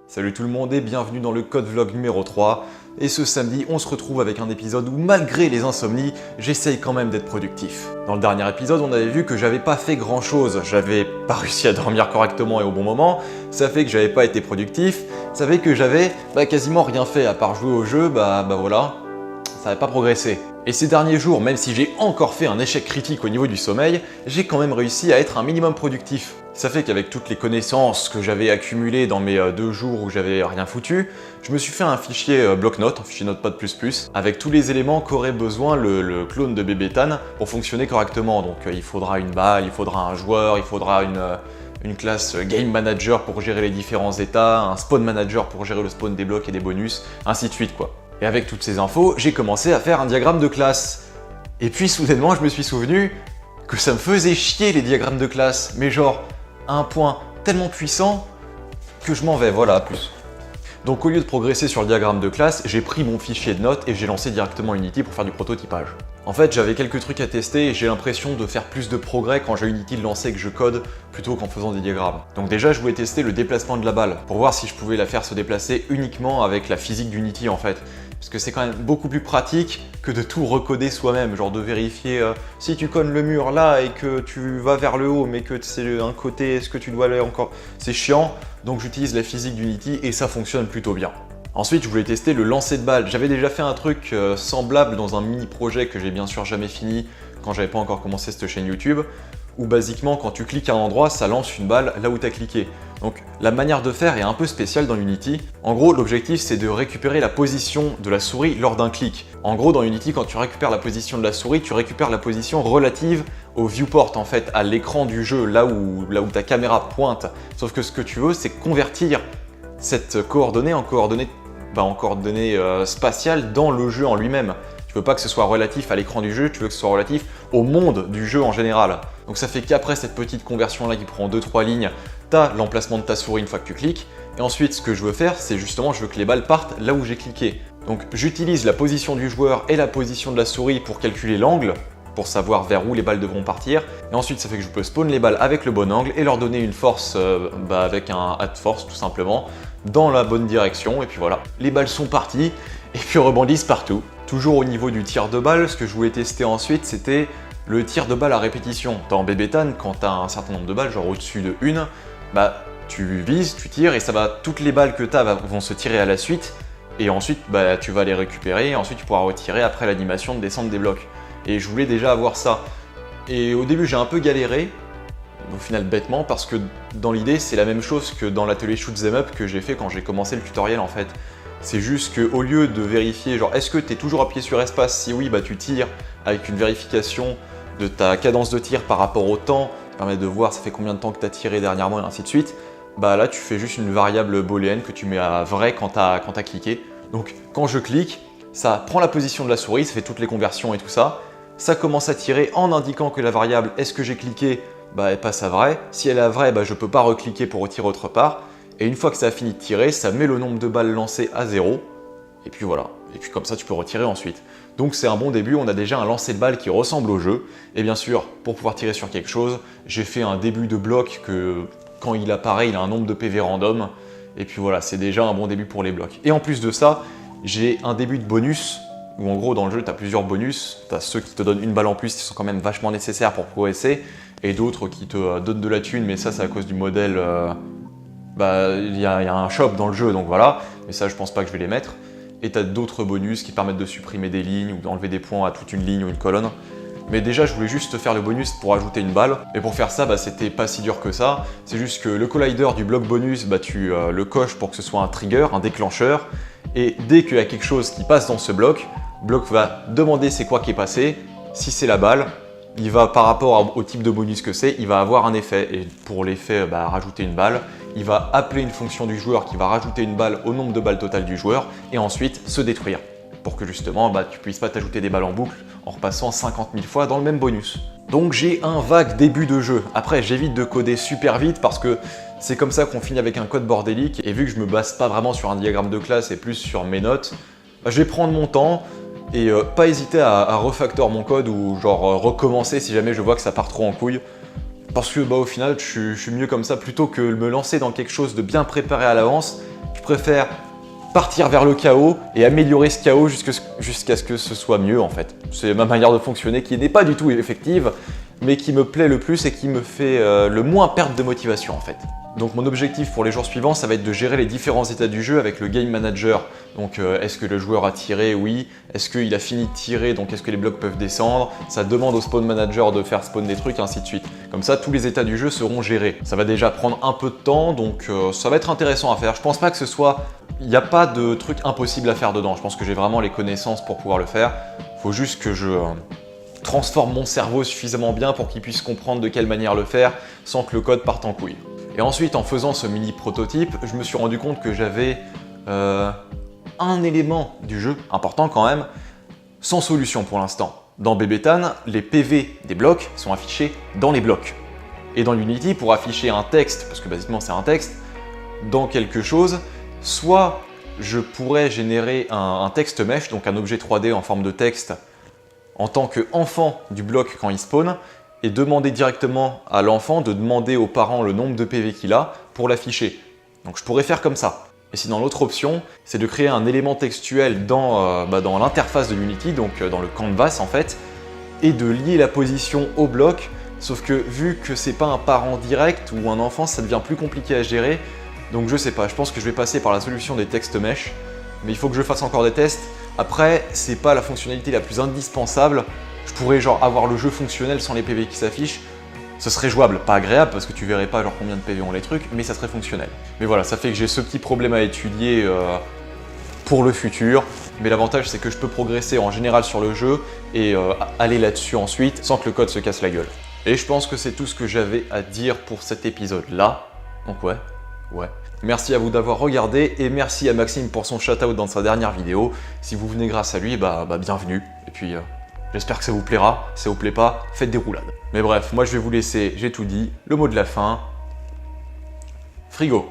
Salut tout le monde et bienvenue dans le Code Vlog numéro 3. Et ce samedi, on se retrouve avec un épisode où malgré les insomnies, j'essaye quand même d'être productif. Dans le dernier épisode, on avait vu que j'avais pas fait grand chose, j'avais pas réussi à dormir correctement et au bon moment, ça fait que j'avais pas été productif, ça fait que j'avais quasiment rien fait à part jouer au jeu, voilà, ça n'avait pas progressé. Et ces derniers jours, même si j'ai encore fait un échec critique au niveau du sommeil, j'ai quand même réussi à être un minimum productif. Ça fait qu'avec toutes les connaissances que j'avais accumulées dans mes 2 jours où j'avais rien foutu, je me suis fait un fichier bloc-notes, un fichier Notepad++, avec tous les éléments qu'aurait besoin le clone de Bébétane pour fonctionner correctement. Donc il faudra une balle, il faudra un joueur, il faudra une classe Game Manager pour gérer les différents états, un Spawn Manager pour gérer le spawn des blocs et des bonus, ainsi de suite quoi. Et avec toutes ces infos, j'ai commencé à faire un diagramme de classe. Et puis soudainement, je me suis souvenu que ça me faisait chier les diagrammes de classe, mais genre à un point tellement puissant que je m'en vais, voilà, plus. Donc au lieu de progresser sur le diagramme de classe, j'ai pris mon fichier de notes et j'ai lancé directement Unity pour faire du prototypage. En fait, j'avais quelques trucs à tester et j'ai l'impression de faire plus de progrès quand j'ai Unity de lancer et que je code plutôt qu'en faisant des diagrammes. Donc déjà, je voulais tester le déplacement de la balle pour voir si je pouvais la faire se déplacer uniquement avec la physique d'Unity en fait. Parce que c'est quand même beaucoup plus pratique que de tout recoder soi-même, genre de vérifier si tu connes le mur là et que tu vas vers le haut mais que c'est un côté, est-ce que tu dois aller encore... C'est chiant, donc j'utilise la physique d'Unity et ça fonctionne plutôt bien. Ensuite, je voulais tester le lancer de balle. J'avais déjà fait un truc semblable dans un mini-projet que j'ai bien sûr jamais fini quand j'avais pas encore commencé cette chaîne YouTube, où basiquement quand tu cliques à un endroit, ça lance une balle là où tu as cliqué. Donc la manière de faire est un peu spéciale dans Unity. En gros, l'objectif c'est de récupérer la position de la souris lors d'un clic. En gros, dans Unity, quand tu récupères la position de la souris, tu récupères la position relative au viewport en fait, à l'écran du jeu, là où ta caméra pointe. Sauf que ce que tu veux, c'est convertir cette coordonnée en coordonnée spatiale dans le jeu en lui-même. Tu veux pas que ce soit relatif à l'écran du jeu, tu veux que ce soit relatif au monde du jeu en général. Donc ça fait qu'après cette petite conversion là qui prend 2-3 lignes, tu as l'emplacement de ta souris une fois que tu cliques. Et ensuite ce que je veux faire, c'est justement je veux que les balles partent là où j'ai cliqué. Donc j'utilise la position du joueur et la position de la souris pour calculer l'angle, pour savoir vers où les balles devront partir. Et ensuite ça fait que je peux spawn les balles avec le bon angle et leur donner une force avec un add force tout simplement dans la bonne direction. Et puis voilà, les balles sont parties et puis rebondissent partout. Toujours au niveau du tir de balle, ce que je voulais tester ensuite, c'était le tir de balle à répétition. Dans Bébétane, quand tu as un certain nombre de balles, genre au-dessus de une, tu vises, tu tires et toutes les balles que tu as vont se tirer à la suite. Et ensuite, tu vas les récupérer et ensuite tu pourras retirer après l'animation de descente des blocs. Et je voulais déjà avoir ça. Et au début, j'ai un peu galéré, au final bêtement, parce que dans l'idée, c'est la même chose que dans l'atelier Shoot 'em Up que j'ai fait quand j'ai commencé le tutoriel en fait. C'est juste qu'au lieu de vérifier, genre est-ce que tu es toujours appuyé sur espace? Si oui, tu tires avec une vérification de ta cadence de tir par rapport au temps, qui permet de voir ça fait combien de temps que tu as tiré dernièrement et ainsi de suite. Là, tu fais juste une variable booléenne que tu mets à vrai quand tu as cliqué. Donc quand je clique, ça prend la position de la souris, ça fait toutes les conversions et tout ça. Ça commence à tirer en indiquant que la variable est-ce que j'ai cliqué, elle passe à vrai. Si elle est à vrai, je ne peux pas recliquer pour retirer autre part. Et une fois que ça a fini de tirer, ça met le nombre de balles lancées à 0. Et puis voilà. Et puis comme ça, tu peux retirer ensuite. Donc c'est un bon début, on a déjà un lancer de balle qui ressemble au jeu. Et bien sûr, pour pouvoir tirer sur quelque chose, j'ai fait un début de bloc que quand il apparaît, il a un nombre de PV random. Et puis voilà, c'est déjà un bon début pour les blocs. Et en plus de ça, j'ai un début de bonus, où en gros dans le jeu, tu as plusieurs bonus. Tu as ceux qui te donnent une balle en plus, qui sont quand même vachement nécessaires pour progresser. Et d'autres qui te donnent de la thune, mais ça c'est à cause du modèle... il y a un shop dans le jeu, donc voilà, mais ça je pense pas que je vais les mettre. Et tu as d'autres bonus qui permettent de supprimer des lignes ou d'enlever des points à toute une ligne ou une colonne. Mais déjà je voulais juste faire le bonus pour ajouter une balle. Et pour faire ça, c'était pas si dur que ça. C'est juste que le collider du bloc bonus, tu le coches pour que ce soit un trigger, un déclencheur. Et dès qu'il y a quelque chose qui passe dans ce bloc, le bloc va demander c'est quoi qui est passé. Si c'est la balle, il va par rapport au type de bonus que c'est, il va avoir un effet. Et pour l'effet, rajouter une balle, il va appeler une fonction du joueur qui va rajouter une balle au nombre de balles totales du joueur et ensuite se détruire. Pour que justement, tu puisses pas t'ajouter des balles en boucle en repassant 50 000 fois dans le même bonus. Donc j'ai un vague début de jeu. Après, j'évite de coder super vite parce que c'est comme ça qu'on finit avec un code bordélique. Et vu que je me base pas vraiment sur un diagramme de classe et plus sur mes notes, je vais prendre mon temps. Et pas hésiter à refactor mon code ou genre recommencer si jamais je vois que ça part trop en couille. Parce que au final, je suis mieux comme ça plutôt que de me lancer dans quelque chose de bien préparé à l'avance Je préfère partir vers le chaos et améliorer ce chaos jusqu'à ce que ce soit mieux en fait. C'est ma manière de fonctionner qui n'est pas du tout effective, mais qui me plaît le plus et qui me fait le moins perdre de motivation en fait. Donc mon objectif pour les jours suivants, ça va être de gérer les différents états du jeu avec le Game Manager. Donc est-ce que le joueur a tiré? Oui. Est-ce qu'il a fini de tirer? Donc est-ce que les blocs peuvent descendre? Ça demande au Spawn Manager de faire spawn des trucs, ainsi de suite. Comme ça, tous les états du jeu seront gérés. Ça va déjà prendre un peu de temps, donc ça va être intéressant à faire. Je pense pas que ce soit... Il n'y a pas de truc impossible à faire dedans. Je pense que j'ai vraiment les connaissances pour pouvoir le faire. Faut juste que je... transforme mon cerveau suffisamment bien pour qu'il puisse comprendre de quelle manière le faire sans que le code parte en couille. Et ensuite, en faisant ce mini prototype, je me suis rendu compte que j'avais un élément du jeu, important quand même, sans solution pour l'instant. Dans BBTAN, les PV des blocs sont affichés dans les blocs. Et dans Unity, pour afficher un texte, parce que basiquement c'est un texte, dans quelque chose, soit je pourrais générer un texte mesh, donc un objet 3D en forme de texte, en tant qu'enfant du bloc quand il spawn, et demander directement à l'enfant de demander aux parents le nombre de PV qu'il a pour l'afficher. Donc je pourrais faire comme ça. Et sinon l'autre option, c'est de créer un élément textuel dans l'interface de Unity, donc dans le canvas en fait, et de lier la position au bloc, sauf que vu que c'est pas un parent direct ou un enfant, ça devient plus compliqué à gérer, donc je sais pas, je pense que je vais passer par la solution des textes mesh, mais il faut que je fasse encore des tests. Après, c'est pas la fonctionnalité la plus indispensable. Je pourrais genre avoir le jeu fonctionnel sans les PV qui s'affichent. Ce serait jouable, pas agréable parce que tu verrais pas genre combien de PV ont les trucs, mais ça serait fonctionnel. Mais voilà, ça fait que j'ai ce petit problème à étudier pour le futur. Mais l'avantage c'est que je peux progresser en général sur le jeu et aller là-dessus ensuite sans que le code se casse la gueule. Et je pense que c'est tout ce que j'avais à dire pour cet épisode-là. Donc ouais. Merci à vous d'avoir regardé et merci à Maxime pour son shout-out dans sa dernière vidéo. Si vous venez grâce à lui, bienvenue. Et puis j'espère que ça vous plaira. Si ça vous plaît pas, faites des roulades. Mais bref, moi je vais vous laisser, j'ai tout dit. Le mot de la fin, frigo.